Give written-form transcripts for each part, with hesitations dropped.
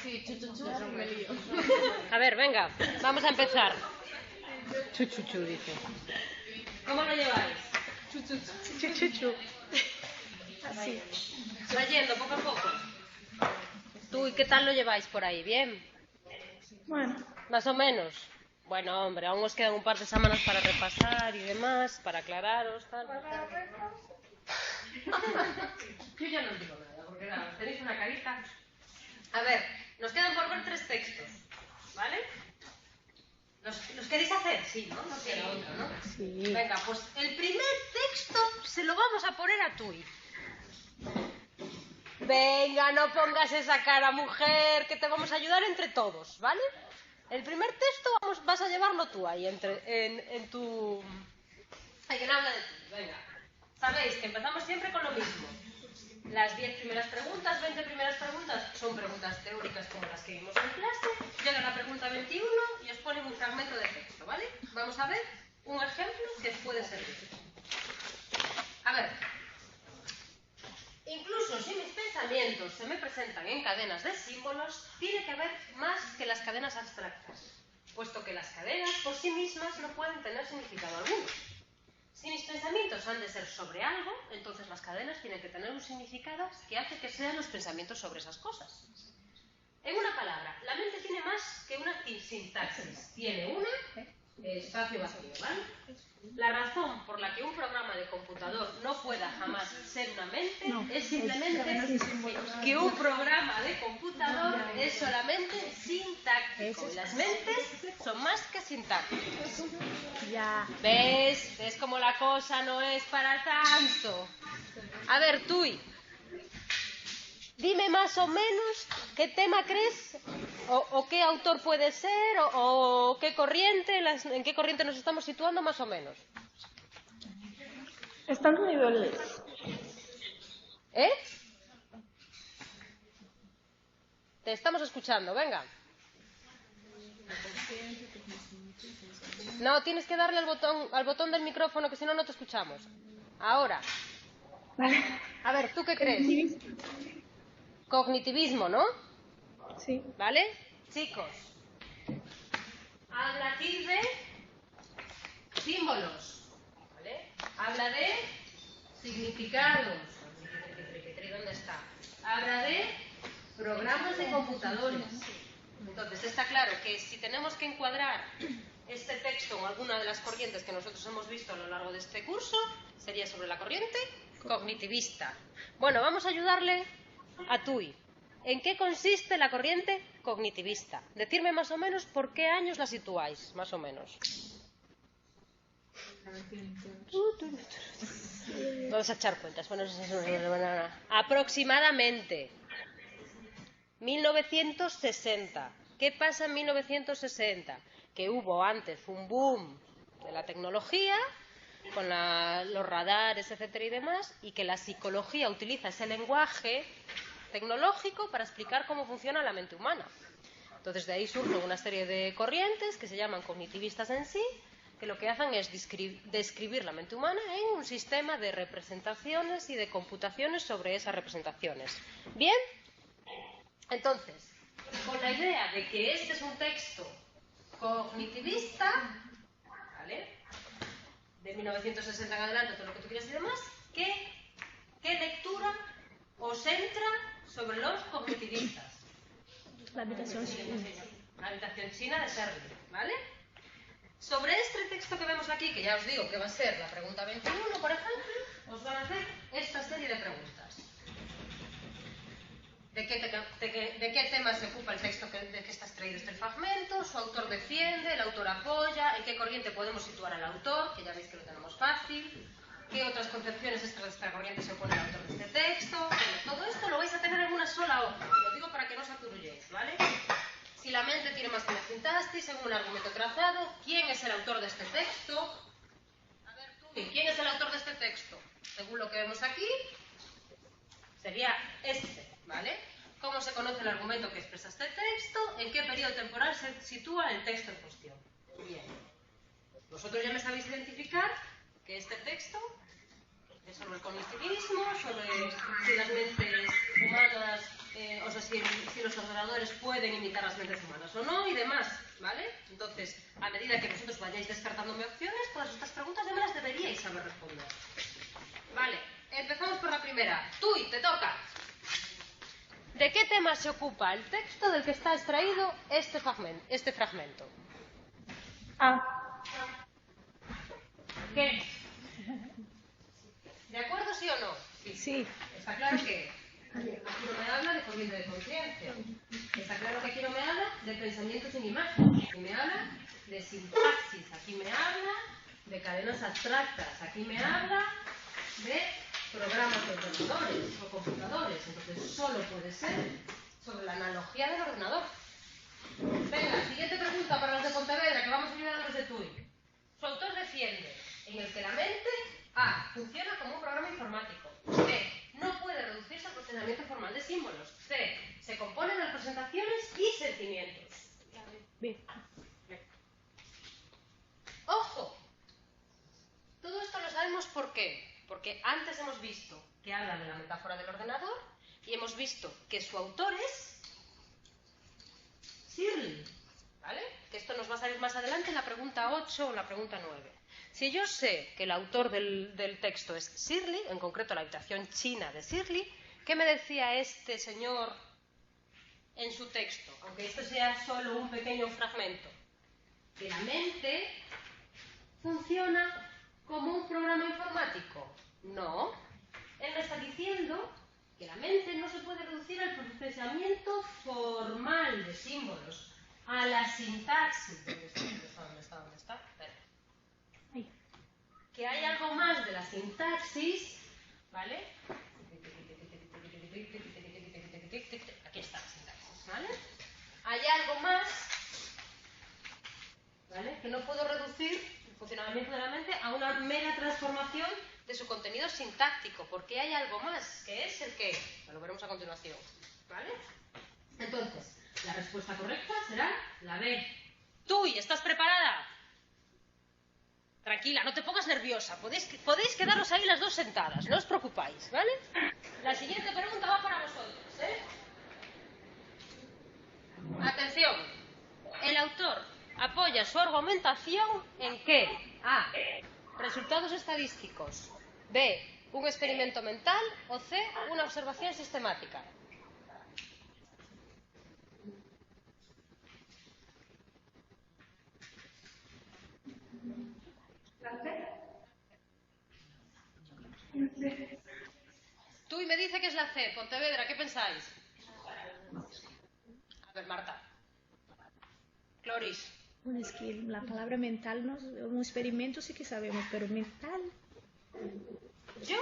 Sí, chuchuchu, me lío. A ver, venga, vamos a empezar. Chuchuchu, dice. ¿Cómo lo lleváis? Chuchuchu. Así. Va yendo poco a poco. ¿Tú y qué tal lo lleváis por ahí? ¿Bien? Bueno. Más o menos. Bueno, hombre, aún os quedan un par de semanas para repasar y demás, para aclararos, tal. Yo ya no os digo nada, porque nada, tenéis una carita. A ver, nos quedan por ver 3 textos, ¿vale? ¿Los queréis hacer? Sí, ¿no? No queda otro, ¿no? Sí. Venga, pues el primer texto se lo vamos a poner a Tui. Venga, no pongas esa cara, mujer, que te vamos a ayudar entre todos, ¿vale? El primer texto vas a llevarlo tú ahí, en tu... Hay quien habla de ti, venga. Sabéis que empezamos siempre con lo mismo. Las 10 primeras preguntas, 20 primeras preguntas son preguntas teóricas como las que vimos en clase. Llega la pregunta 21 y os ponen un fragmento de texto, ¿vale? Vamos a ver un ejemplo que os puede servir. A ver. Incluso si mis pensamientos se me presentan en cadenas de símbolos, tiene que haber más que las cadenas abstractas, puesto que las cadenas por sí mismas no pueden tener significado alguno. Si mis pensamientos han de ser sobre algo, entonces las cadenas tienen que tener un significado que hace que sean los pensamientos sobre esas cosas. En una palabra, la mente tiene más que una sintaxis, tiene un espacio vacío, ¿vale? La razón por la que un programa de computador no pueda jamás ser una mente es simplemente que un programa de computador es solamente sintáctico y las mentes son más que sintácticas. Ya. ¿Ves? ¿Ves cómo la cosa no es para tanto? A ver, Tui, dime más o menos qué tema crees o qué autor puede ser o qué corriente, en qué corriente nos estamos situando más o menos. Estados Unidos. ¿Eh? Te estamos escuchando, venga. No, tienes que darle al botón del micrófono, que si no, no te escuchamos. Ahora. Vale. A ver, ¿tú qué crees? Cognitivismo, ¿no? Sí. ¿Vale? Chicos. Habla aquí de símbolos. ¿Vale? Habla de significados. ¿Dónde está? Habla de programas de computadores. Entonces está claro que si tenemos que encuadrar este texto en alguna de las corrientes que nosotros hemos visto a lo largo de este curso, sería sobre la corriente cognitivista. Bueno, vamos a ayudarle a Tui. ¿En qué consiste la corriente cognitivista? Decidme más o menos por qué años la situáis, más o menos. Vamos a echar cuentas. Bueno, aproximadamente 1960. ¿Qué pasa en 1960? Que hubo antes un boom de la tecnología, con los radares, etcétera y demás, y que la psicología utiliza ese lenguaje tecnológico para explicar cómo funciona la mente humana. Entonces de ahí surge una serie de corrientes que se llaman cognitivistas en sí, que lo que hacen es describir la mente humana en un sistema de representaciones y de computaciones sobre esas representaciones. ¿Bien? Entonces, con la idea de que este es un texto cognitivista, ¿vale?, de 1960 en adelante, todo lo que tú quieras y demás, ¿qué lectura os entra sobre los cognitivistas? La habitación china. La habitación china de Serling, ¿vale? Sobre este texto que vemos aquí, que ya os digo que va a ser la pregunta 21, por ejemplo, os van a hacer esta serie de preguntas. ¿De qué tema se ocupa el texto de que está extraído este fragmento? ¿Su autor defiende? ¿El autor apoya? ¿En qué corriente podemos situar al autor? Que ya veis que lo tenemos fácil. ¿Qué otras concepciones extra de esta corriente se opone al autor de este texto? Bueno, todo esto lo vais a tener en una sola hoja. Lo digo para que no os aturulléis, ¿vale? Si la mente tiene más que una sintaxis, según un argumento trazado, ¿quién es el autor de este texto? A ver, tú, ¿quién es el autor de este texto? Según lo que vemos aquí, sería este, ¿vale? ¿Cómo se conoce el argumento que expresa este texto? ¿En qué periodo temporal se sitúa el texto en cuestión? Bien. Vosotros ya me sabéis identificar que este texto es sobre el cognitivismo, sobre si las mentes humanas o sea, si los ordenadores pueden imitar las mentes humanas o no y demás, ¿vale? Entonces, a medida que vosotros vayáis descartándome opciones, todas estas preguntas ya me las deberíais saber responder. Vale, empezamos por la primera. Tuy, te toca. ¿De qué tema se ocupa el texto del que está extraído este fragmento? ¿Qué? ¿De acuerdo, sí o no? Sí. Está claro que aquí no me habla de corriente de conciencia. Está claro que aquí no me habla de pensamiento sin imagen. Aquí me habla de sintaxis. Aquí me habla de cadenas abstractas. Aquí me habla de programas de ordenadores o computadores. Entonces solo puede ser sobre la analogía del ordenador. Venga, siguiente pregunta para los de Pontevedra, que vamos a ayudar a los de TUI. Su autor defiende en el que la mente A. Funciona como un programa informático. B. No puede reducirse al procesamiento formal de símbolos. C. Se compone de representaciones y sentimientos. B. ¡Ojo! Todo esto lo sabemos ¿por qué? Porque antes hemos visto que habla de la metáfora del ordenador y hemos visto que su autor es Searle, ¿vale? Que esto nos va a salir más adelante en la pregunta 8 o en la pregunta 9. Si yo sé que el autor del texto es Searle, en concreto la habitación china de Searle, ¿qué me decía este señor en su texto? Aunque esto sea solo un pequeño fragmento. Que la mente funciona como un programa informático. No. Él me está diciendo que la mente no se puede reducir al procesamiento formal de símbolos, a la sintaxis. ¿Dónde está? Espera. Que hay algo más de la sintaxis, ¿vale? Aquí está la sintaxis, ¿vale? Hay algo más, ¿vale? Que no puedo reducir el funcionamiento de la mente a una mera transformación de su contenido sintáctico, porque hay algo más, que es el qué. Lo veremos a continuación, ¿vale? Entonces, la respuesta correcta será la B. Tuy, ¿estás preparada? Tranquila, no te pongas nerviosa. Podéis quedaros ahí las dos sentadas, no os preocupáis, ¿vale? La siguiente pregunta va para vosotros, ¿eh? Atención. El autor apoya su argumentación en qué? A. Resultados estadísticos. B. Un experimento mental. O C. Una observación sistemática. Tú me dice que es la C. Pontevedra, ¿qué pensáis? A ver, Marta. Cloris. Bueno, es que la palabra mental, no, un experimento sí que sabemos, pero mental. ¿Yo?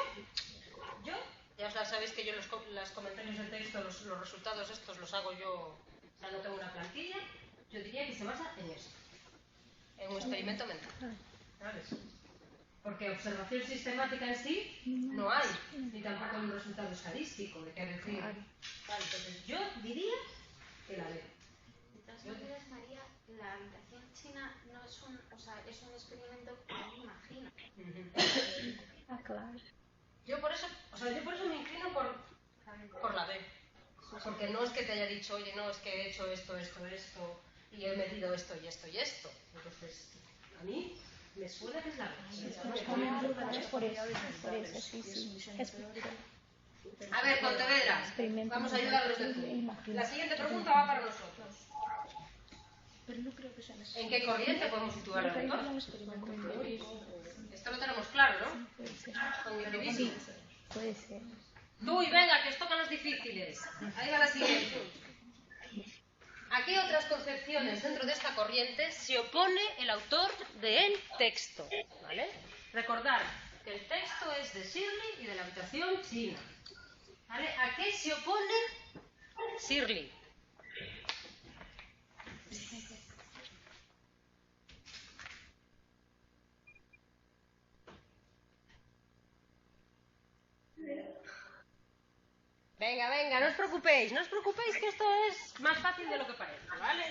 Ya os sabéis que yo los comentarios del texto, los resultados estos los hago yo, o sea, no tengo una plantilla. Yo diría que se basa en eso, en un experimento mental, ¿sabes? Porque observación sistemática en sí no hay, ni tampoco hay un resultado estadístico de qué decir. Vale, entonces yo diría que la leo. De todas maneras, María, la habitación china no es es un experimento que me imagino. Claro. Yo por eso me inclino por la B. Porque no es que te haya dicho, oye, no, es que he hecho esto, y he metido esto y esto y esto. Entonces, a mí me suena que es la B. Por eso, sí. A ver, Pontevedra, vamos a ayudarlos de tú. La siguiente pregunta va para nosotros. ¿En qué corriente podemos situar el autor? Esto lo tenemos claro, ¿no? Sí, puede ser. Tú y venga, que os tocan los difíciles. Ahí va la siguiente. ¿A qué otras concepciones dentro de esta corriente se opone el autor del texto? ¿Vale? Recordad que el texto es de Searle y de la habitación china. ¿Vale? ¿A qué se opone Searle? Venga, no os preocupéis, que esto es más fácil de lo que parece, ¿vale?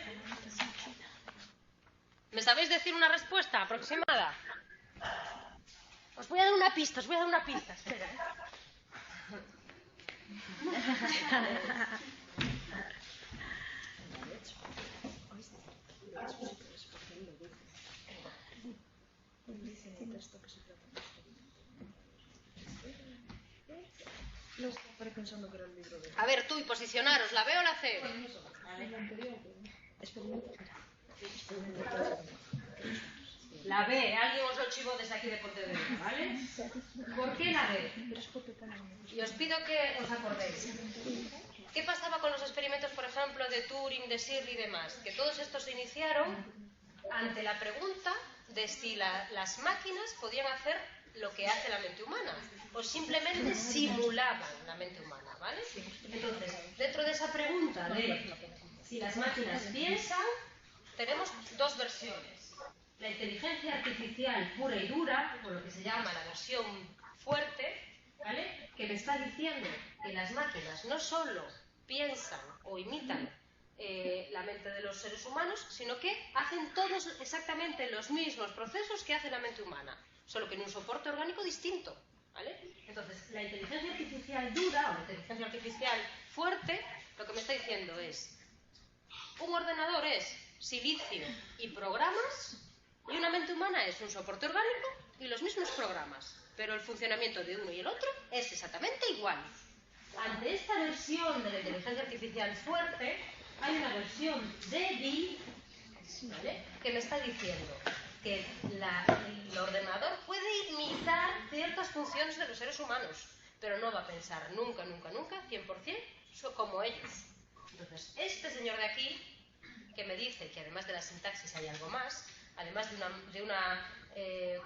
¿Me sabéis decir una respuesta aproximada? Os voy a dar una pista, espera. A ver, tú, y posicionaros, ¿la B o la C? La B, alguien os lo chivó desde aquí de Pontevedra, ¿vale? ¿Por qué la B? Y os pido que os acordéis. ¿Qué pasaba con los experimentos, por ejemplo, de Turing, de Shirley y demás? Que todos estos se iniciaron ante la pregunta de si las máquinas podían hacer lo que hace la mente humana o simplemente simulaban la mente humana, ¿vale? Entonces, dentro de esa pregunta de si las máquinas piensan, tenemos dos versiones. La inteligencia artificial pura y dura, o lo que se llama la versión fuerte, ¿vale? Que me está diciendo que las máquinas no solo piensan o imitan la mente de los seres humanos, sino que hacen todos exactamente los mismos procesos que hace la mente humana, solo que en un soporte orgánico distinto, ¿vale? Entonces, la inteligencia artificial dura o la inteligencia artificial fuerte, lo que me está diciendo es: un ordenador es silicio y programas, y una mente humana es un soporte orgánico y los mismos programas, pero el funcionamiento de uno y el otro es exactamente igual. Ante esta versión de la inteligencia artificial fuerte, hay una versión débil, ¿vale?, que me está diciendo que el ordenador puede imitar ciertas funciones de los seres humanos, pero no va a pensar nunca, 100% como ellos. Entonces, este señor de aquí, que me dice que además de la sintaxis hay algo más, además de una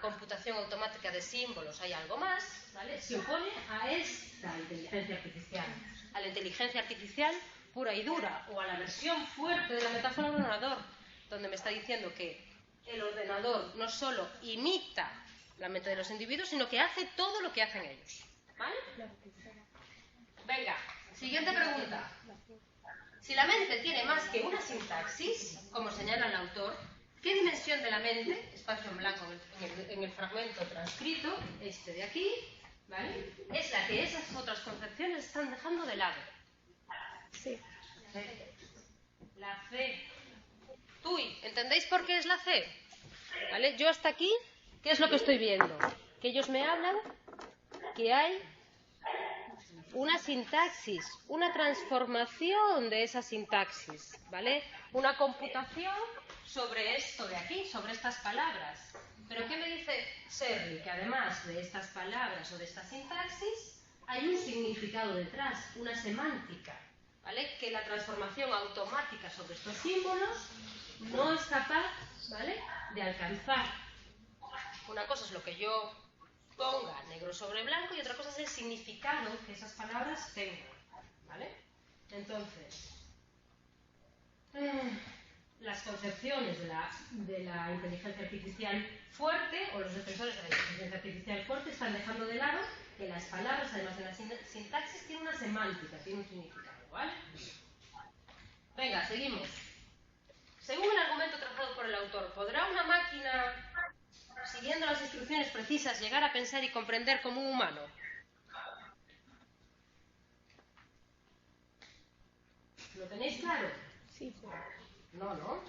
computación automática de símbolos hay algo más, ¿vale?, se opone a esta inteligencia artificial, a la inteligencia artificial pura y dura, o a la versión fuerte de la metáfora del ordenador, donde me está diciendo que el ordenador no solo imita la mente de los individuos, sino que hace todo lo que hacen ellos, ¿vale? Venga, siguiente pregunta. Si la mente tiene más que una sintaxis, como señala el autor, ¿qué dimensión de la mente, espacio en blanco en el fragmento transcrito, este de aquí, ¿vale?, es la que esas otras concepciones están dejando de lado? Sí. La C. Tuy, ¿entendéis por qué es la C? ¿Vale? Yo hasta aquí, ¿qué es lo que estoy viendo? Que ellos me hablan que hay una sintaxis, una transformación de esa sintaxis, ¿vale? Una computación sobre esto de aquí, sobre estas palabras. Pero ¿qué me dice Shirley? Que además de estas palabras o de esta sintaxis, hay un significado detrás, una semántica, ¿vale?, que la transformación automática sobre estos símbolos no es capaz, ¿vale?, de alcanzar. Una cosa es lo que yo ponga negro sobre blanco y otra cosa es el significado que esas palabras tengan, ¿vale? Entonces, las concepciones de la inteligencia artificial fuerte, o los defensores de la inteligencia artificial fuerte, están dejando de lado que las palabras, además de la sintaxis, tienen una semántica, tienen un significado, ¿vale? Venga, seguimos. Según el argumento trazado por el autor, ¿podrá una máquina, siguiendo las instrucciones precisas, llegar a pensar y comprender como un humano? ¿Lo tenéis claro? Sí. No.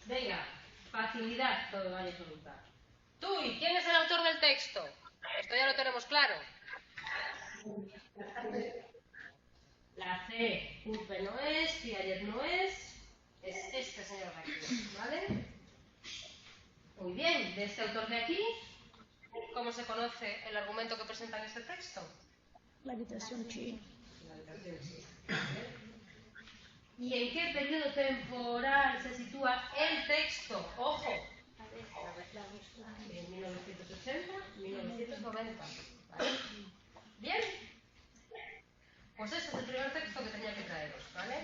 Venga, facilidad, todo vale voluntad. Tú, ¿y quién es el autor del texto? Esto ya lo tenemos claro. La C, Urbe no es, Piaget no es este señor de aquí, ¿vale? Muy bien, de este autor de aquí, ¿cómo se conoce el argumento que presenta en este texto? La habitación china. ¿Y en qué periodo temporal se sitúa el texto? ¡Ojo! En 1980, 1990. ¿Vale? ¿Bien? Pues este es el primer texto que tenía que traeros, ¿vale?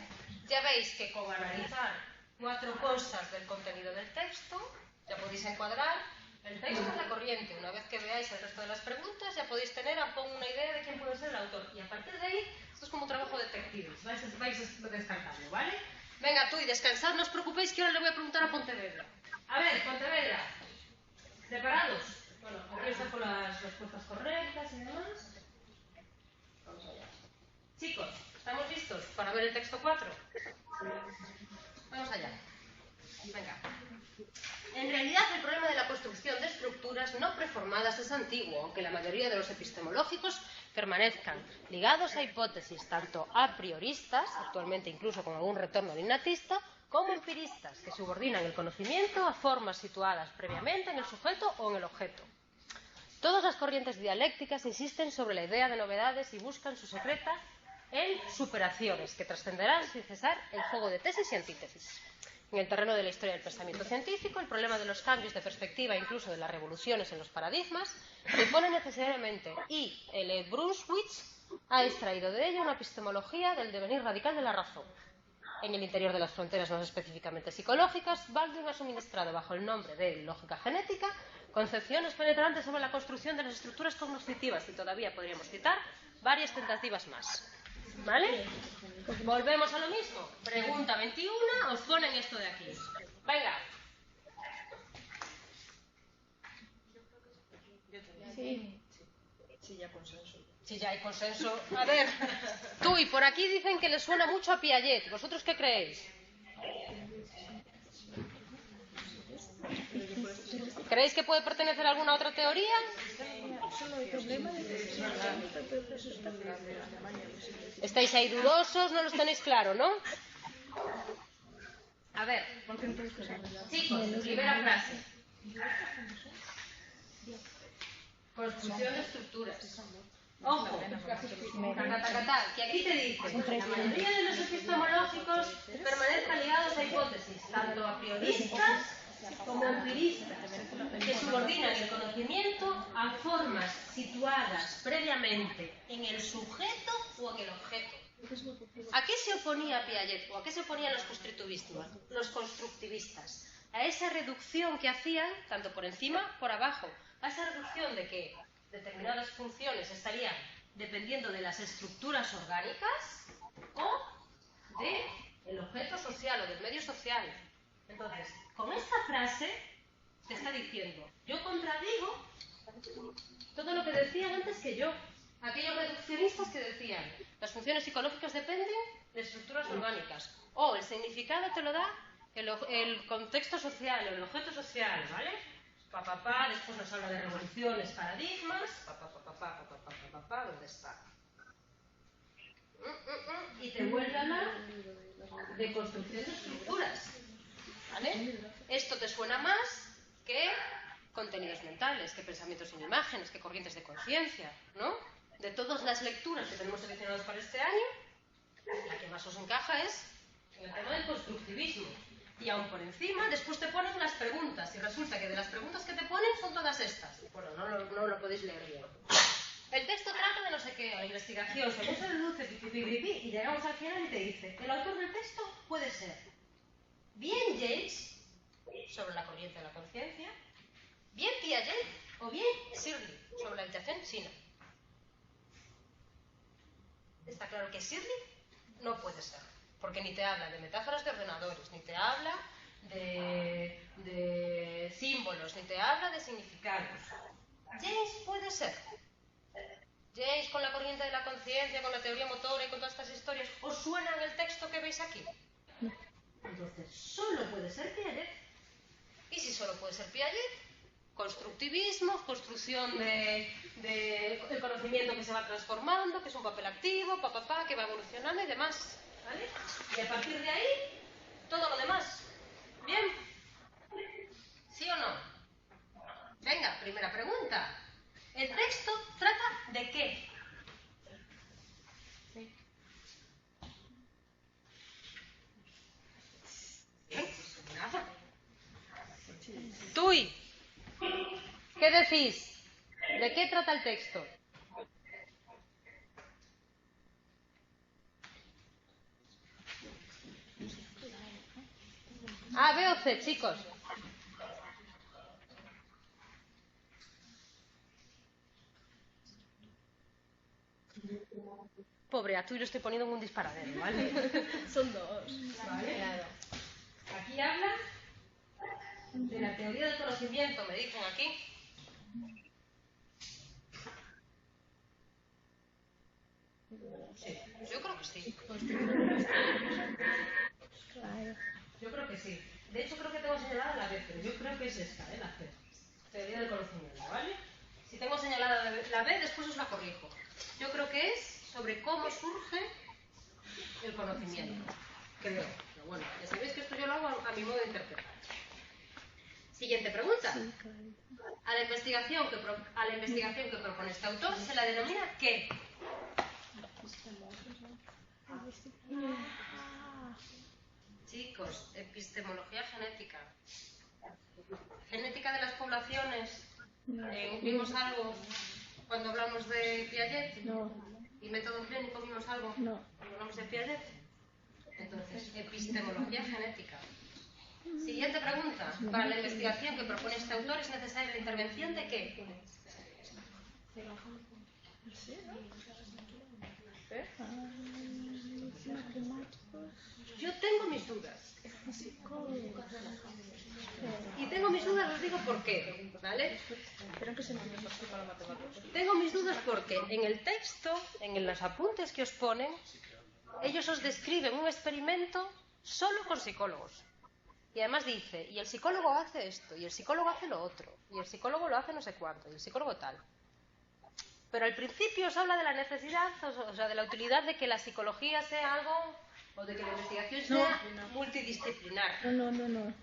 Ya veis que con analizar 4 cosas del contenido del texto, ya podéis encuadrar el texto en la corriente. Una vez que veáis el resto de las preguntas, ya podéis tener una idea de quién puede ser el autor. Y a partir de ahí, esto es como un trabajo detective. Vais descartando, ¿vale? Venga, tú, y descansad, no os preocupéis que ahora le voy a preguntar a Pontevedra. A ver, Pontevedra, ¿preparados? Bueno, aquí os dejo las respuestas correctas y demás. Vamos allá. Chicos, ¿estamos listos para ver el texto 4? Vamos allá. Venga. En realidad, el problema de la construcción de estructuras no preformadas es antiguo, aunque la mayoría de los epistemológicos permanezcan ligados a hipótesis tanto a prioristas, actualmente incluso con algún retorno innatista, como empiristas, que subordinan el conocimiento a formas situadas previamente en el sujeto o en el objeto. Todas las corrientes dialécticas insisten sobre la idea de novedades y buscan su secreta en superaciones que trascenderán sin cesar el juego de tesis y antítesis. En el terreno de la historia del pensamiento científico, el problema de los cambios de perspectiva e incluso de las revoluciones en los paradigmas se impone necesariamente y L. Brunswich ha extraído de ello una epistemología del devenir radical de la razón. En el interior de las fronteras más específicamente psicológicas, Baldwin ha suministrado bajo el nombre de lógica genética concepciones penetrantes sobre la construcción de las estructuras cognitivas y todavía podríamos citar varias tentativas más. ¿Vale? Volvemos a lo mismo. Pregunta 21, os ponen esto de aquí. Venga. Sí. Si ya hay consenso. A ver, tú y por aquí dicen que les suena mucho a Piaget. ¿Vosotros qué creéis? ¿Creéis que puede pertenecer a alguna otra teoría? ¿Estáis ahí dudosos? ¿No los tenéis claro, no? A ver, chicos, primera frase. Construcción de estructuras. Ojo, que aquí te dice, la mayoría de los epistemológicos permanecen ligados a hipótesis, tanto a prioristas como empiristas, que subordinan el conocimiento a formas situadas previamente en el sujeto o en el objeto. ¿A qué se oponía Piaget o a qué se oponían los constructivistas? A esa reducción que hacían, tanto por encima, por abajo, a esa reducción de que determinadas funciones estarían dependiendo de las estructuras orgánicas o del objeto social o del medio social. Entonces, con esta frase te está diciendo, yo contradigo todo lo que decían antes que yo. Aquellos reduccionistas que decían, las funciones psicológicas dependen de estructuras orgánicas. O el significado te lo da el contexto social, el objeto social, ¿vale? Después nos habla de revoluciones, paradigmas, ¿dónde está? Y te vuelve a hablar de construcción de estructuras, ¿vale? Esto te suena más que contenidos mentales, que pensamientos sin imágenes, que corrientes de conciencia, ¿no? De todas las lecturas que tenemos seleccionadas para este año, la que más os encaja es en el tema del constructivismo. Y aún por encima, después te ponen las preguntas, y resulta que de las preguntas que te ponen son todas estas. Bueno, no lo podéis leer bien. El texto trata de no sé qué, la investigación, según se deduce, y llegamos al final y te dice, el autor del texto puede ser bien James, sobre la corriente de la conciencia, bien Piaget, o bien Searle, sobre la habitación china. Está claro que Searle no puede ser, porque ni te habla de metáforas de ordenadores, ni te habla de símbolos, ni te habla de significados. James puede ser. James con la corriente de la conciencia, con la teoría motora y con todas estas historias, ¿os suena en el texto que veis aquí? Entonces, solo puede ser Piaget. Y si solo puede ser Piaget, constructivismo, construcción del conocimiento que se va transformando, que es un papel activo, que va evolucionando y demás, ¿vale? Y a partir de ahí, todo lo demás. ¿Bien? ¿Sí o no? Venga, primera pregunta. ¿El texto trata de qué? Nada. Tuy, ¿qué decís? ¿De qué trata el texto? A, B o C, chicos. Pobre, a tú y lo estoy poniendo en un disparadero, ¿vale? Son dos. Vale, claro. Aquí habla de la teoría del conocimiento, me dicen aquí. Sí, yo creo que sí. Claro. Yo creo que sí. De hecho, creo que tengo señalada la B, pero yo creo que es esta, la C. Teoría del conocimiento, ¿vale? Si tengo señalada la B, después os la corrijo. Yo creo que es sobre cómo surge el conocimiento. Creo. Pero bueno, ya sabéis que esto yo lo hago a mi modo de interpretar. Siguiente pregunta. A la investigación que propone este autor se la denomina ¿qué? Chicos, epistemología genética. Genética de las poblaciones. ¿Vimos algo cuando hablamos de Piaget? No. ¿Y método clínico vimos algo? No. Cuando hablamos de Piaget. Entonces, epistemología genética. Siguiente pregunta. Para la investigación que propone este autor es necesaria la intervención de ¿qué? Yo tengo mis dudas. Y tengo mis dudas, os digo por qué, ¿vale? Tengo mis dudas porque en el texto, en los apuntes que os ponen, ellos os describen un experimento solo con psicólogos. Y además dice, y el psicólogo hace esto, y el psicólogo hace lo otro, y el psicólogo lo hace no sé cuánto, y el psicólogo tal. Pero al principio os habla de la necesidad, o sea, de la utilidad de que la psicología sea algo, o de que la investigación sea multidisciplinar. No.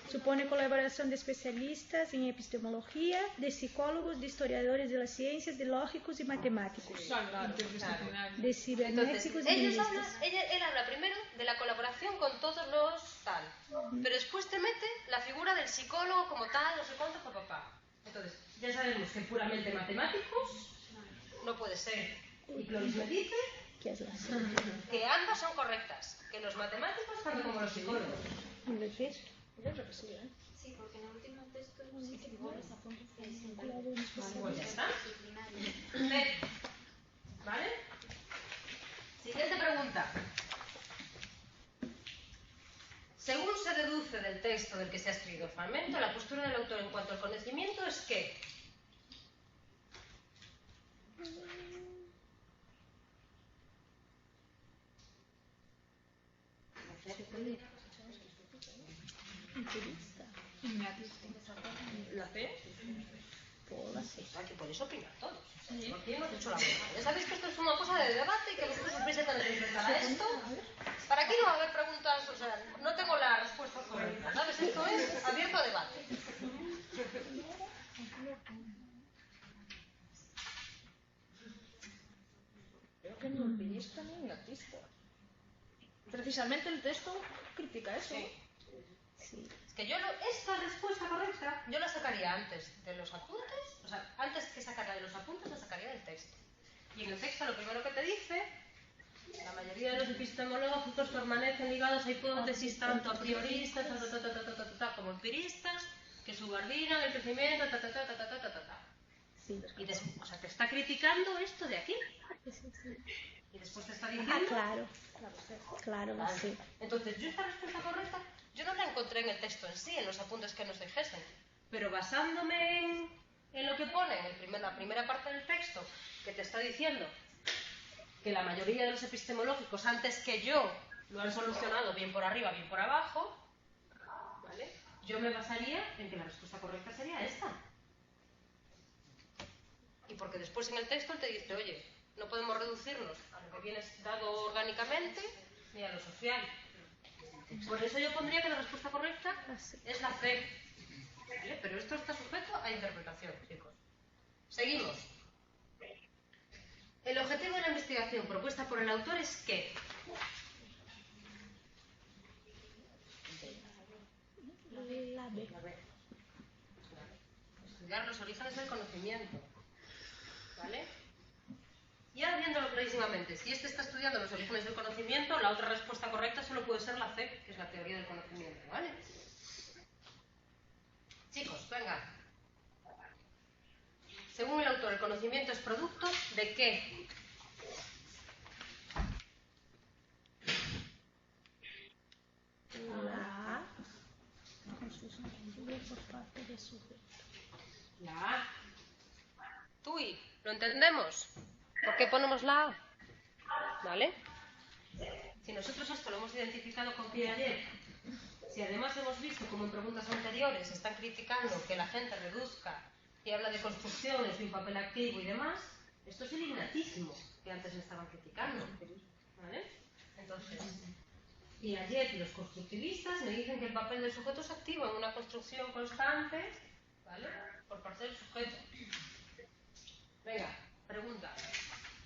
Supone colaboración de especialistas en epistemología, de psicólogos, de historiadores de las ciencias, de lógicos y matemáticos, de cibernéticos y lingüistas. Él habla primero de la colaboración con todos los tal, pero después te mete la figura del psicólogo como tal, no sé cuánto, papá. Entonces, ya sabemos que puramente matemáticos no puede ser. Y Clovis me dice que ambas son correctas, que los matemáticos tanto como los psicólogos. Yo creo que sí, ¿eh? Sí, porque en el último texto sí que figura esa punta. Pues ya está. ¿Vale? Siguiente pregunta. Según se deduce del texto del que se ha escrito fragmento, la postura del autor en cuanto al conocimiento es que ¿La C? que podéis opinar todos. Aquí hemos hecho la pregunta. Ya sabéis que esto es una cosa de debate y que vosotros os vais a tener que enfrentar a esto. Para aquí no va a haber preguntas, o sea, no tengo la respuesta correcta, ¿sabes? Esto es abierto a debate. Creo que ni empirista ni engatista. Precisamente el texto critica eso. Sí. Es que yo esta respuesta correcta yo la sacaría antes de los apuntes, o sea, antes que sacarla de los apuntes la sacaría del texto. Y en el texto lo primero que te dice, la mayoría de los epistemológicos permanecen ligados a hipótesis tanto a prioristas como empiristas que subordinan el crecimiento Sí. Y o sea, te está criticando esto de aquí. Y después te está diciendo... Claro, sí. Entonces, yo esta respuesta correcta, yo no la encontré en el texto en sí, en los apuntes que nos dijesen. Pero basándome en lo que pone en la primera parte del texto, que te está diciendo que la mayoría de los epistemológicos, antes que yo, lo han solucionado bien por arriba, bien por abajo, ¿vale? Yo me basaría en que la respuesta correcta sería esta. Y porque después en el texto él te dice, oye, no podemos reducirnos a lo que viene dado orgánicamente ni a lo social. Por eso yo pondría que la respuesta correcta es la C. ¿Vale? Pero esto está sujeto a interpretación, chicos. Seguimos. El objetivo de la investigación propuesta por el autor es ¿qué? La B. Estudiar los orígenes del conocimiento. ¿Vale? Ya viéndolo clarísimamente, si este está estudiando los orígenes del conocimiento, la otra respuesta correcta solo puede ser la C, que es la teoría del conocimiento, ¿vale? Chicos, venga. Según el autor, el conocimiento es producto ¿de qué? La A. Tui, ¿lo entendemos? ¿Por qué ponemos la A? ¿Vale? Si nosotros esto lo hemos identificado con Piaget Si además hemos visto, como en preguntas anteriores, están criticando que la gente reduzca y habla de construcciones, de un papel activo y demás, esto es el innatismo que antes me estaban criticando. ¿Vale? Entonces, Piaget y los constructivistas me dicen que el papel del sujeto es activo en una construcción constante, ¿vale?, por parte del sujeto. Venga, pregunta.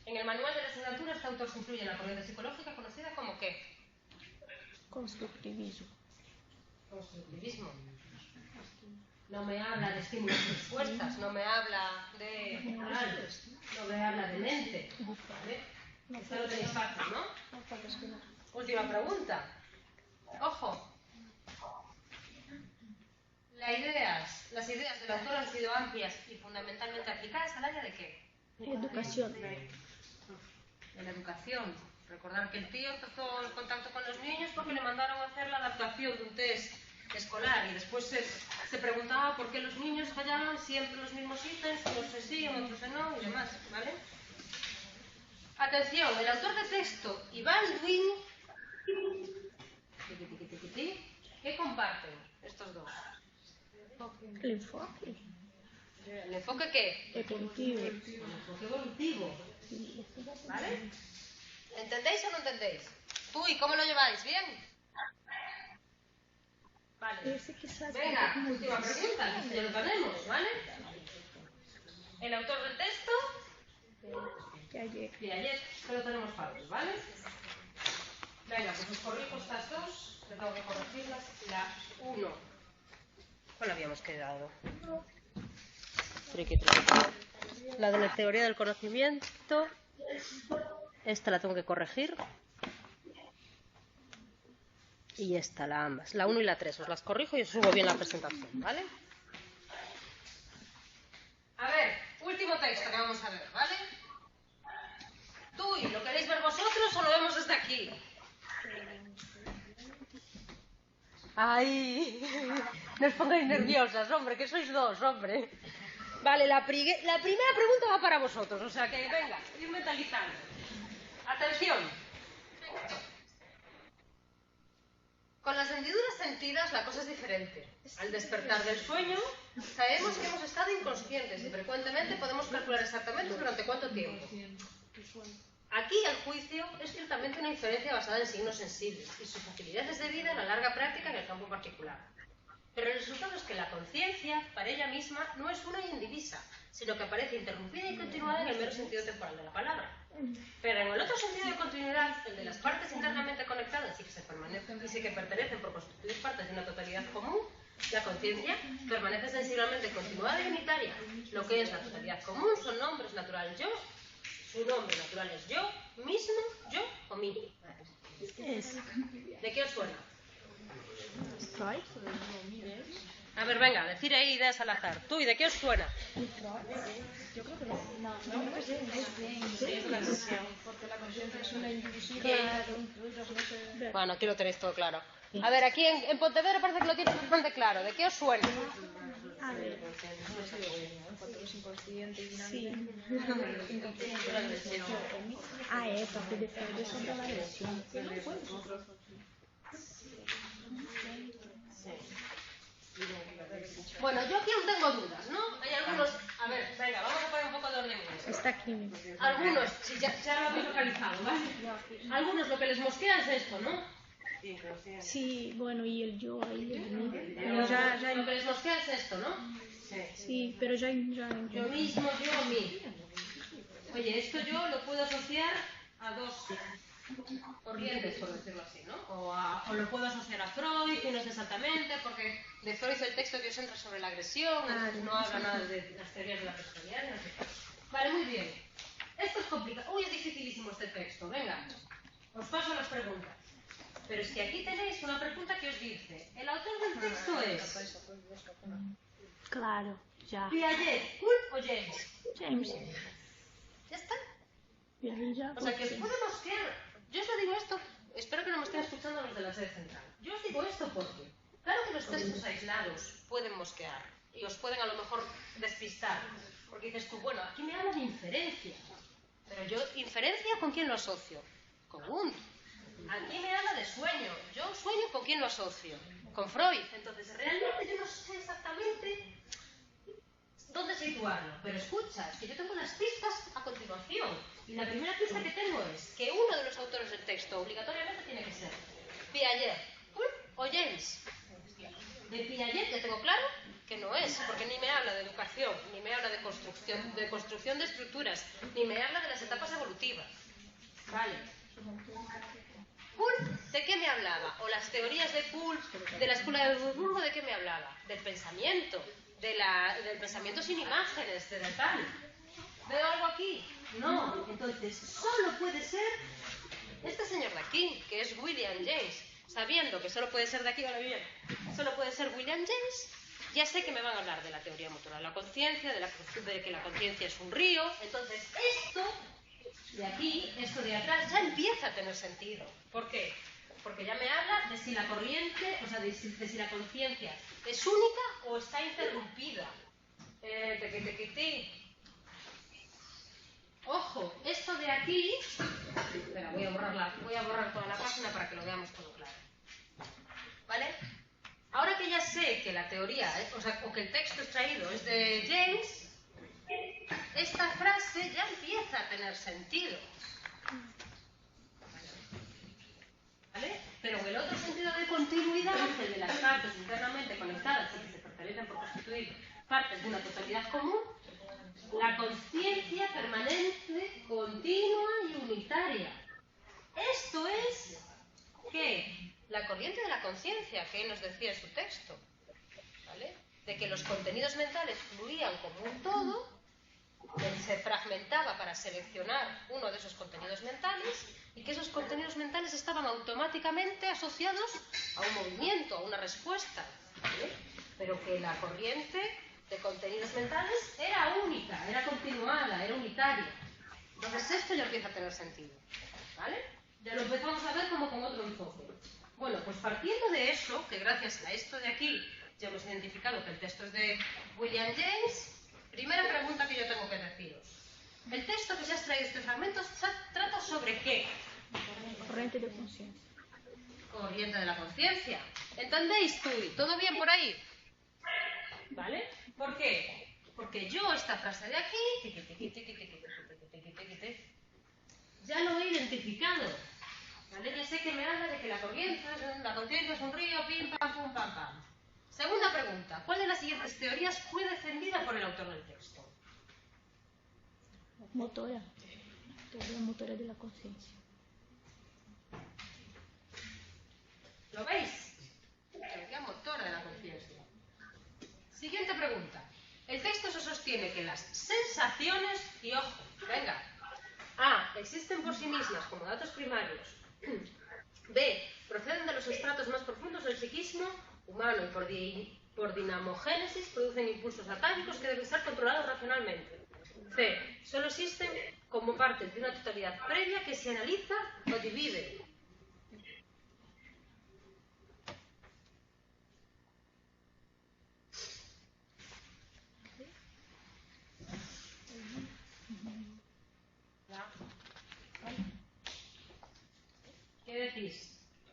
En el manual de la asignatura este autor se incluye en la corriente psicológica conocida como ¿qué? Constructivismo. Constructivismo. No me habla de estímulos y respuestas, no me habla de moral, no me habla de mente. ¿Vale? Esto lo tenéis fácil, ¿no? Última pregunta. Ojo. Las ideas del autor han sido amplias y fundamentalmente aplicadas al área de ¿qué? Educación. De la educación. Recordar que el tío empezó el contacto con los niños porque le mandaron a hacer la adaptación de un test escolar y después se preguntaba por qué los niños fallaban siempre los mismos ítems, unos se sí, otros no y demás, ¿vale? Atención, el autor de texto y Baldwin, ¿qué comparten estos dos? El enfoque. ¿El enfoque qué? Evolutivo. El enfoque evolutivo. ¿Vale? ¿Entendéis o no entendéis? Tú, ¿y cómo lo lleváis? ¿Bien? Vale. Venga, última pregunta, ya lo tenemos, ¿vale? El autor del texto, Piaget, que lo tenemos fácil, ¿vale? Venga, pues os corrijo estas dos, que tengo que corregirlas. La 1. ¿Cuál habíamos quedado? La de la teoría del conocimiento. Esta la tengo que corregir. Y esta, la ambas. La 1 y la 3. Os las corrijo y os subo bien la presentación, ¿vale? A ver, último texto que vamos a ver, ¿vale? Tú, ¿y lo queréis ver vosotros o lo vemos desde aquí? ¡Ay! No os pongáis nerviosas, hombre, que sois dos, hombre. Vale, la primera pregunta va para vosotros, o sea que, venga, ir mentalizando. Atención. Con las hendiduras sentidas la cosa es diferente. Al despertar del sueño, sabemos que hemos estado inconscientes y frecuentemente podemos calcular exactamente durante cuánto tiempo. Aquí el juicio es ciertamente una inferencia basada en signos sensibles y su facilidad es debida a la larga práctica en el campo particular. Pero el resultado es que la conciencia, para ella misma, no es una y indivisa, sino que aparece interrumpida y continuada en el mero sentido temporal de la palabra. Pero en el otro sentido de continuidad, el de las partes internamente conectadas y que pertenecen por constituir partes de una totalidad común, la conciencia permanece sensiblemente continuada y unitaria. Lo que es la totalidad común son nombres naturales yo, su nombre natural es yo, mismo, yo o mí. ¿De qué os suena? A ver, venga, decir ahí ideas al azar. Tú, ¿y de qué os suena? Yo creo que no. Es la sesión, porque la conciencia es una indivisible. Bueno, aquí lo tenéis todo claro. A ver, aquí en Pontevedra parece que lo tienes bastante claro. ¿De qué os suena? A ver. Es inconsciente y Sí. Porque después son de la lesión. Bueno, yo aquí aún tengo dudas, ¿no? Hay algunos... A ver, venga, vamos a poner un poco de orden en esto. Está aquí. Algunos, si ya lo habéis localizado, ¿vale? Algunos lo que les mosquea es esto, ¿no? Sí, bueno, y el yo ahí, el mí. Lo que les mosquea es esto, ¿no? Sí, pero ya yo mismo, yo, mí. Oye, esto yo lo puedo asociar a dos corrientes, por decirlo así, ¿no? O lo puedo asociar a Freud, que no es exactamente, porque de Freud el texto que os entra sobre la agresión, no habla nada de las teorías de la personalidad, no sé. Vale, muy bien. Esto es complicado. Uy, es dificilísimo este texto. Venga, os paso las preguntas. Pero es que aquí tenéis una pregunta que os dice, el autor del texto es... Claro, ya. Piaget, Kuhn o James. James. ¿Ya está? Ya, o sea, que os puede mosquear. Yo os lo digo esto, espero que no me estén escuchando los de la sede central. Yo os digo esto porque, claro que los textos aislados pueden mosquear y os pueden a lo mejor despistar. Porque dices tú, bueno, aquí me habla de inferencia. Pero yo, ¿inferencia con quién lo asocio? Con Wundt. Aquí me habla de sueño. Yo sueño con quién lo asocio. con Freud. Entonces, realmente yo no sé exactamente dónde situarlo, pero escucha, es que yo tengo unas pistas a continuación. Y la primera pista que tengo es que uno de los autores del texto obligatoriamente tiene que ser Piaget o James. De Piaget ya tengo claro que no es, porque ni me habla de educación, ni me habla de construcción de estructuras, ni me habla de las etapas evolutivas. Vale. Kuhl, ¿de qué me hablaba? O las teorías de Kuhl, de la escuela de Würzburg, ¿de qué me hablaba? Del pensamiento, del pensamiento sin imágenes, de tal. ¿Veo algo aquí? No. Entonces, solo puede ser este señor de aquí, que es William James. Sabiendo que solo puede ser de aquí, ahora bien, solo puede ser William James, ya sé que me van a hablar de la teoría motora de la conciencia, de que la conciencia es un río. Entonces, esto de aquí, esto de atrás, ya empieza a tener sentido. ¿Por qué? Porque ya me habla de si la corriente, o sea, de si la conciencia es única o está interrumpida. Ojo, esto de aquí... Espera, voy a borrar toda la página para que lo veamos todo claro. ¿Vale? Ahora que ya sé que la teoría, o que el texto extraído es de James, esta frase ya empieza a tener sentido. ¿Vale? Pero el otro sentido de continuidad, el de las partes internamente conectadas y que se pertenecen por constituir partes de una totalidad común, la conciencia permanente, continua y unitaria. Esto es que la corriente de la conciencia que nos decía en su texto, ¿vale? De que los contenidos mentales fluían como un todo, se fragmentaba para seleccionar uno de esos contenidos mentales y que esos contenidos mentales estaban automáticamente asociados a un movimiento, a una respuesta, ¿vale? Pero que la corriente de contenidos mentales era única, era continuada, era unitaria. Entonces esto ya empieza a tener sentido, ¿vale? Ya lo empezamos a ver como con otro enfoque. Bueno, pues partiendo de eso, que gracias a esto de aquí ya hemos identificado que el texto es de William James, primera pregunta que yo tengo que deciros. El texto que se ha extraído de este fragmento trata sobre ¿qué? Corriente de conciencia. Corriente de la conciencia. ¿Entendéis tú? ¿Todo bien por ahí? ¿Vale? ¿Por qué? Porque yo esta frase de aquí ya lo he identificado. ¿Vale? Ya sé que me habla de que la conciencia es un río, pim, pam, pum, pam, pam. Segunda pregunta. ¿Cuál de las siguientes teorías fue defendida por el autor del texto? Motora. Teoría motora de la conciencia. ¿Lo veis? Teoría motora de la conciencia. Siguiente pregunta. El texto se sostiene que las sensaciones, y ojo, venga, A, existen por sí mismas como datos primarios. B, proceden de los estratos más profundos del psiquismo humano y por dinamogénesis producen impulsos atávicos que deben ser controlados racionalmente. C, solo existen como partes de una totalidad previa que se analiza o divide. ¿Qué decís?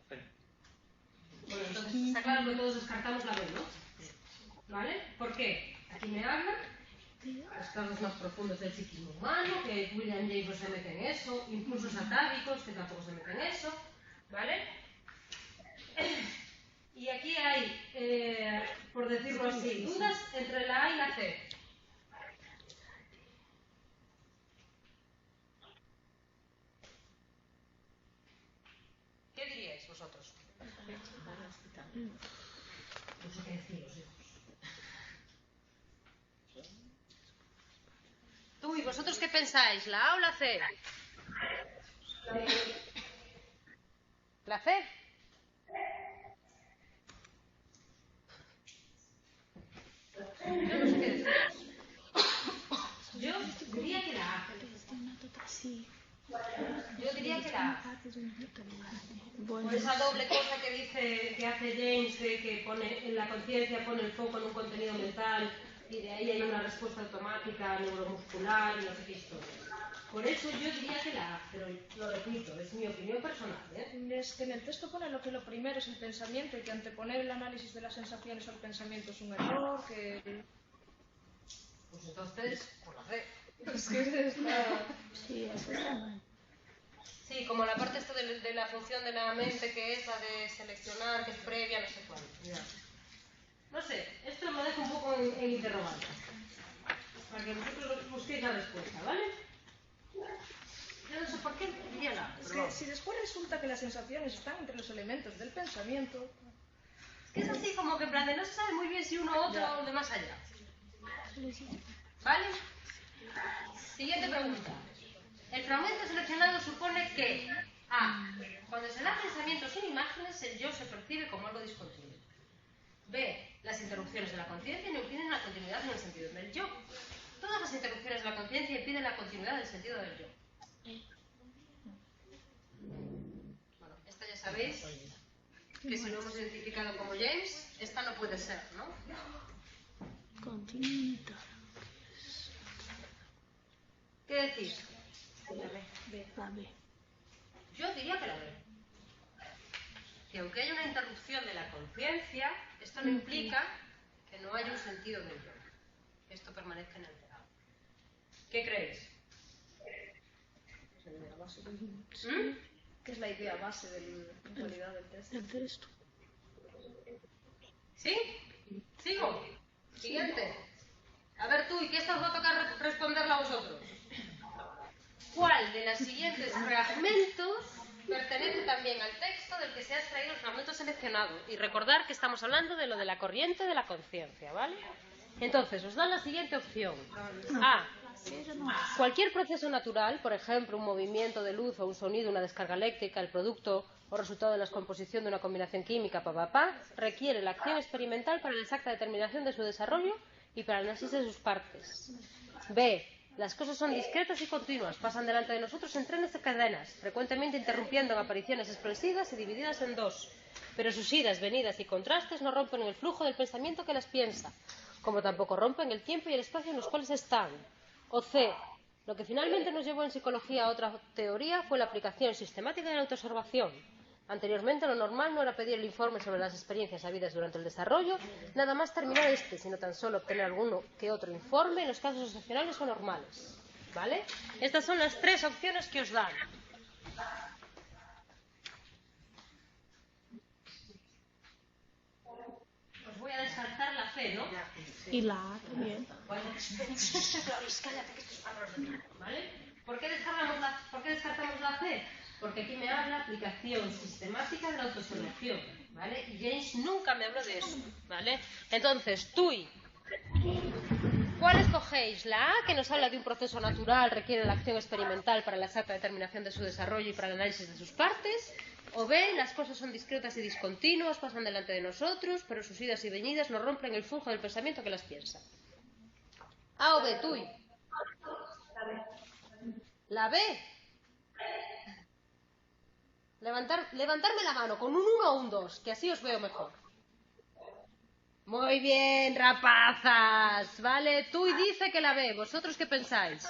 Bueno, entonces está claro que todos descartamos la B, ¿no? ¿Vale? ¿Por qué? Aquí me habla los casos más profundos del psiquismo humano, que William James no se mete en eso, impulsos atávicos, que tampoco se mete en eso, ¿vale? Y aquí hay, por decirlo así, dudas entre la A y la C. ¿Qué diríais vosotros? No sé qué deciros, hijos. Tú, ¿y vosotros qué pensáis? ¿La A o la C? ¿La C? Yo no sé qué deciros. Yo diría que la A. Yo diría que la A. Por esa doble cosa que hace James, que pone en la conciencia, pone el foco en un contenido mental y de ahí hay una respuesta automática neuromuscular y no sé qué historia. Por eso yo diría que la A, pero lo repito, es mi opinión personal, ¿eh? Es que en el texto pone que lo primero es el pensamiento y que anteponer el análisis de las sensaciones al pensamiento es un error, que... Pues entonces, por la C. Es que está... Sí, eso está mal. Sí, como la parte esto de la función de la mente, que es la de seleccionar, que es previa, no sé cuánto. Ya. No sé, esto lo dejo un poco en interrogante. Para que vosotros busquéis la respuesta, ¿vale? Yo no sé por qué diría la. Es que si después resulta que las sensaciones están entre los elementos del pensamiento... Es que es así como que en plan de no se sabe muy bien si uno u otro o de más allá. ¿Vale? Siguiente pregunta. El fragmento seleccionado supone que A. Cuando se da pensamiento sin imágenes, el yo se percibe como algo discontinuo. B. Las interrupciones de la conciencia no impiden la continuidad en el sentido del yo. Todas las interrupciones de la conciencia impiden la continuidad del sentido del yo. Bueno, esta ya sabéis que si lo hemos identificado como James, esta no puede ser, ¿no? Continuidad. ¿Qué decís? La B. Yo diría que la B. Que aunque haya una interrupción de la conciencia, esto no implica que no haya un sentido del yo. Que esto permanezca inalterado. ¿Qué creéis? Es la idea base del... ¿Qué es la idea base en realidad del texto? El texto. ¿Sí? ¿Sigo? Siguiente. A ver tú, ¿y qué esta os va a tocar responderla a vosotros? ¿Cuál de los siguientes fragmentos pertenece también al texto del que se ha extraído el fragmento seleccionado? Y recordar que estamos hablando de lo de la corriente de la conciencia, ¿vale? Entonces, os dan la siguiente opción. A. Cualquier proceso natural, por ejemplo, un movimiento de luz o un sonido, una descarga eléctrica, el producto o resultado de la descomposición de una combinación química, requiere la acción experimental para la exacta determinación de su desarrollo y para el análisis de sus partes. B. Las cosas son discretas y continuas, pasan delante de nosotros en trenes de cadenas, frecuentemente interrumpiendo en apariciones explosivas y divididas en dos. Pero sus idas, venidas y contrastes no rompen el flujo del pensamiento que las piensa, como tampoco rompen el tiempo y el espacio en los cuales están. O C. Lo que finalmente nos llevó en psicología a otra teoría fue la aplicación sistemática de la autoobservación. Anteriormente lo normal no era pedir el informe sobre las experiencias habidas durante el desarrollo, nada más terminar sino tan solo obtener alguno que otro informe en los casos excepcionales o normales. ¿Vale? Estas son las tres opciones que os dan. Os voy a descartar la C, ¿no? Y la A también. Bueno. Floris, cállate, que esto es palabras de mí. ¿Vale? ¿Por qué descartamos la C? Porque aquí me habla aplicación sistemática de la autoobservación, ¿vale? Y James nunca me habló de eso, ¿vale? Entonces, TUI, ¿cuál escogéis? La A, que nos habla de un proceso natural, requiere la acción experimental para la exacta determinación de su desarrollo y para el análisis de sus partes. O B, las cosas son discretas y discontinuas, pasan delante de nosotros, pero sus idas y venidas no rompen el flujo del pensamiento que las piensa. A o B, TUI. La B. Levantarme la mano con un 1 o un 2, que así os veo mejor. Muy bien, rapazas. Vale, TUI dice que la B. ¿Vosotros qué pensáis?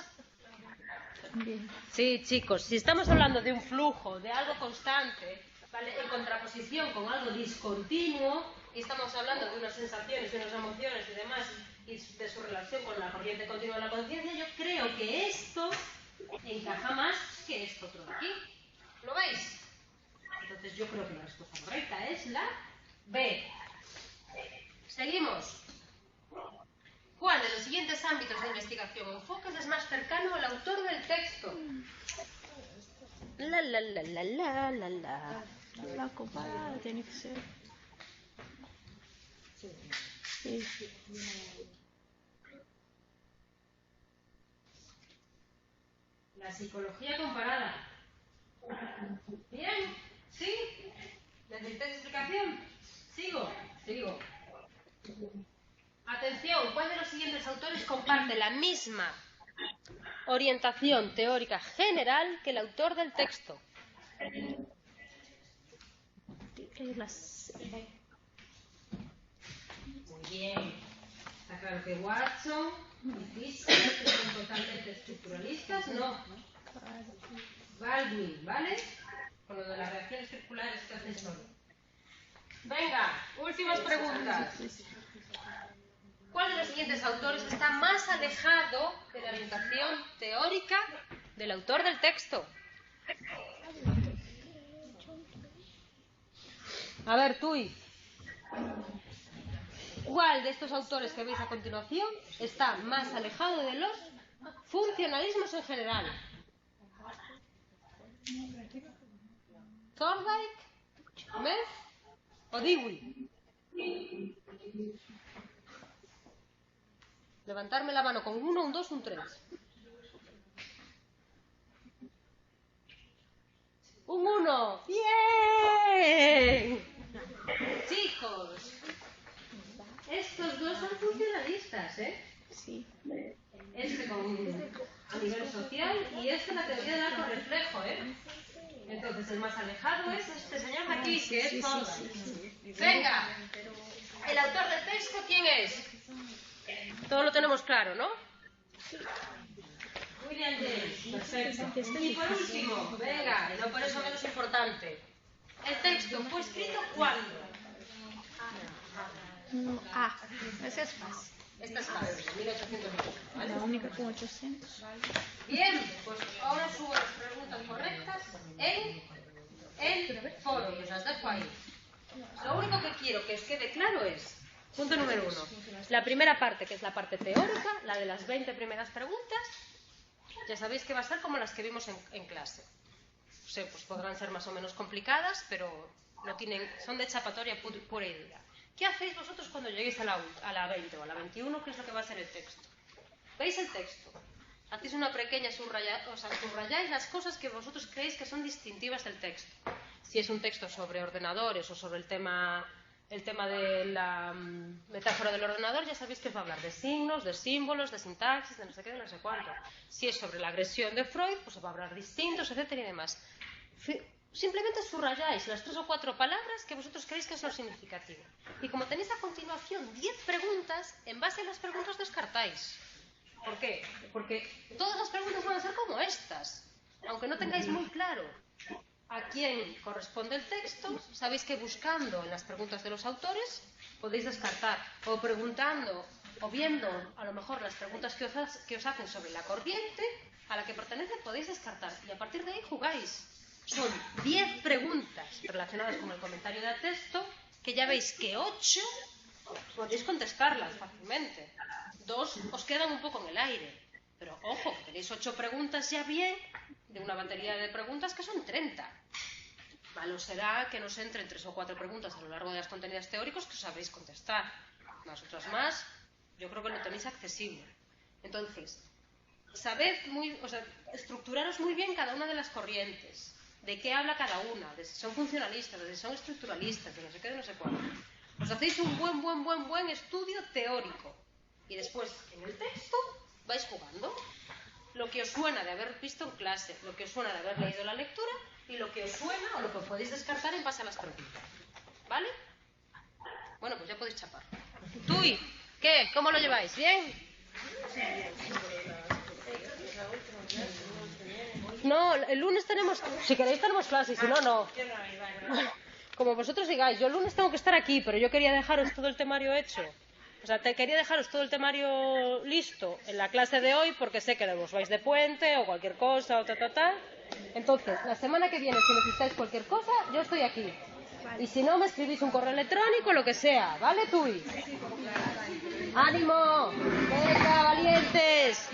Bien. Sí, chicos, si estamos hablando de un flujo, de algo constante, ¿vale? En contraposición con algo discontinuo, y estamos hablando de unas sensaciones, de unas emociones y demás, y de su relación con la corriente continua de la conciencia, yo creo que esto encaja más que esto otro de aquí. ¿Lo veis? Entonces yo creo que la respuesta correcta es la B. Seguimos. ¿Cuál de los siguientes ámbitos de investigación o enfoques es más cercano al autor del texto? La copa tiene que ser. Sí. La psicología comparada. ¿Bien? ¿Sí? ¿Necesitáis explicación? Sigo. Atención, ¿cuál de los siguientes autores comparte la misma orientación teórica general que el autor del texto? La C. Muy bien. Está claro que Watson y Fisher, que son totalmente estructuralistas, no. Baldwin, ¿vale? Con lo de las reacciones circulares que hacen solo. Venga, últimas preguntas. ¿Cuál de los siguientes autores está más alejado de la orientación teórica del autor del texto? A ver, Tui. ¿Cuál de estos autores que veis a continuación está más alejado de los funcionalismos en general? ¿Thorndike, Metz o Dewey? Levantarme la mano con un 1, un 2, un 3. Un 1. ¡Bien! Chicos, estos dos son funcionalistas, ¿eh? Sí. Este a nivel social y este la teoría del arco reflejo, ¿eh? Entonces el más alejado es este señor de aquí, que es Thorndike. Venga, el autor del texto, ¿quién es? Todo lo tenemos claro, ¿no? William James, perfecto. Y por último, venga, y no por eso menos importante, el texto fue escrito ¿cuándo? Esa es fácil. Esta es fácil, 1808, ¿vale? La única con 800. Bien, pues ahora subo las preguntas correctas en el foro y os las dejo ahí. Lo único que quiero que os quede claro es, punto número 1, la primera parte, que es la parte teórica, la de las 20 primeras preguntas, ya sabéis que va a ser como las que vimos en clase. O sea, pues podrán ser más o menos complicadas, pero no tienen, son de escapatoria pura y dura. ¿Qué hacéis vosotros cuando lleguéis a la 20 o a la 21? ¿Qué es lo que va a ser el texto? ¿Veis el texto? Hacéis una pequeña subrayáis las cosas que vosotros creéis que son distintivas del texto. Si es un texto sobre ordenadores o sobre el tema de la metáfora del ordenador, ya sabéis que os va a hablar de signos, de símbolos, de sintaxis, de no sé qué, de no sé cuánto. Si es sobre la agresión de Freud, pues os va a hablar de instintos, etcétera y demás. Simplemente subrayáis las 3 o 4 palabras que vosotros creéis que es lo significativo. Y como tenéis a continuación 10 preguntas, en base a las preguntas descartáis. ¿Por qué? Porque todas las preguntas van a ser como estas. Aunque no tengáis muy claro a quién corresponde el texto, sabéis que buscando en las preguntas de los autores podéis descartar. O preguntando, o viendo a lo mejor las preguntas que os hacen sobre la corriente a la que pertenece, podéis descartar. Y a partir de ahí jugáis. Son 10 preguntas relacionadas con el comentario de texto, que ya veis que 8 podéis contestarlas fácilmente. 2 os quedan un poco en el aire. Pero ojo, tenéis 8 preguntas ya bien, de una batería de preguntas que son 30. Malo será que nos entren 3 o 4 preguntas a lo largo de las contenidas teóricos que os sabéis contestar. Más otras más, yo creo que lo tenéis accesible. Entonces, estructuraros muy bien cada una de las corrientes. De qué habla cada una, de si son funcionalistas, de si son estructuralistas, de no sé qué, de no sé cuánto. Os hacéis un buen estudio teórico. Y después, en el texto, vais jugando. Lo que os suena de haber visto en clase, lo que os suena de haber leído la lectura, y lo que os suena o lo que podéis descartar en base a las preguntas. ¿Vale? Bueno, pues ya podéis chapar. Tui, ¿qué? ¿Cómo lo lleváis? ¿Bien? No, el lunes tenemos, si queréis tenemos clase, y si no, no. Como vosotros digáis, yo el lunes tengo que estar aquí, pero yo quería dejaros todo el temario hecho. O sea, quería dejaros todo el temario listo en la clase de hoy, porque sé que os vais de puente o cualquier cosa o Entonces, la semana que viene, si necesitáis cualquier cosa, yo estoy aquí. Y si no, me escribís un correo electrónico, lo que sea, ¿vale, Tui? ¡Ánimo! ¡Venga, valientes!